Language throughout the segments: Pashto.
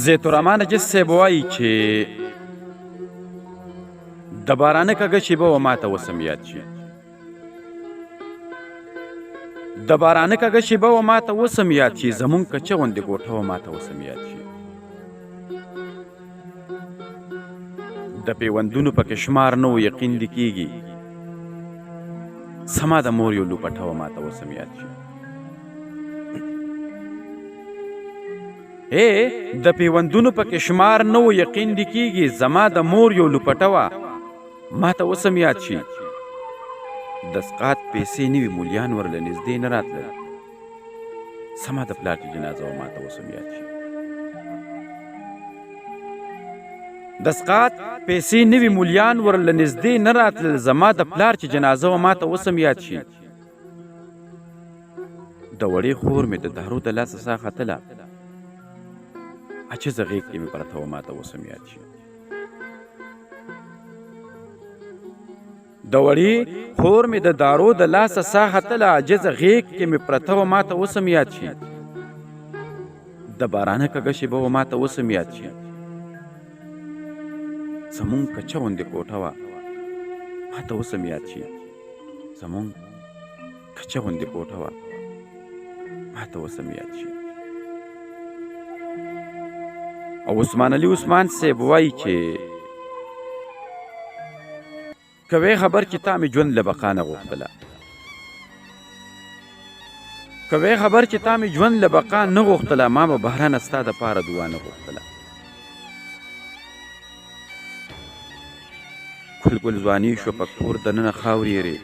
زیت الرحمن نجس صاحب وایي چې د بارانه کږه شیبه و ماته وسم یاد شي. د بارانه کږه شیبه و ماته وسم یاد شي، زمونږ کچه غوندې ګوټه و ماته وسم یاد شي. د پیوندونو پکې شمار نه و یقین دې کېږي، سما د مور یو لوپټه و ماته وسم یاد شي. د پیوندونو پکې شمار نه و یقین دې کېږي، زما د مور یو لوپټه وه ماته وسم یاد شي. د سقاط پیسې نوي مولیان ورله نږدې نه راتلل، سما د پلار چې جنازه وه ماته وسم یاد شي. د سقاط پیسې نوي مولیان ورله نږدې نه راتلل، زما د پلار چې جنازه وه ماته وسم یاد شي. د وړې خور مې د دارو د لاسه ساه ختله، عجزه غېږ کې مې پرته وه ماته وسم یاد شي. د وړې خور مې د دارو د لاسه ساه ختله، عجزه غېږ کې مې پرته وه ماته وسم یاد شي. د بارانه کږه شیبه وه ماته وسم یاد شي. زمونږ کچه غوندې کوټه وه ماته وسم یاد شي. زمونږ کچه غوندې کوټه وه ماته وسم یاد شي. او عثمان علي عثمان صاحب وایي چې کوې خبر چې تا مې ژوند له بقا نه غوښتله، کوې خبر چې تا مې ژوند له بقا نه غوښتله، ما به بهرانه ستا دپاره دعا نه غوښتله. ګل ګل ځواني شوه په کور دننه خاورې یېرې،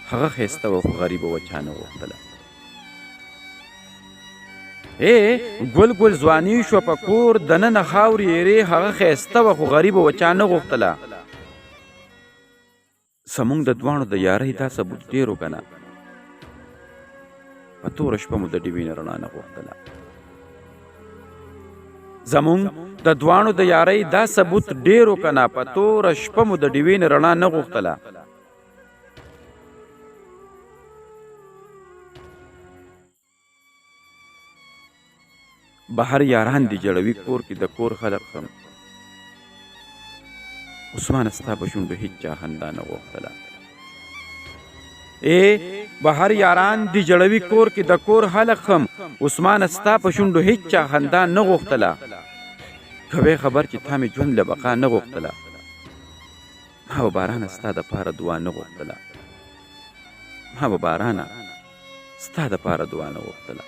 هغه ښایسته وه خو غریبه وه چا نه غوښتله. ګل ګل ځواني شوه په کور دننه خاورې یېرې، هغه ښایسته وه خو غریبه وه چا نه غوښتله. زمونږ د دواړو د یارۍ دا ثبوت ډېر و که نه، په توره شپه مو د ډېوې نه رڼا نه غوښتله. زمونږ د دواړو د یارۍ دا ثبوت ډېر و که نه، په توره شپه مو د ډېوې نه رڼا نه غوښتله. بهر یاران دي جړوي کور کې د کور خلق هم، عثمانه ستا په شونډو هېڅ چا خندا نه غوښتله. بهر یاران دي جړوي کور کې د کور خلق هم، عثمانه ستا په شونډو هېڅ چا خندا نه غوښتله. کوې خبر چې تا مې ژوند له بقا نه غوښتله، ما به بارانه ستا دپاره دعا نه غوښتله، ما به بارانه ستا دپاره دعا نه غوښتله.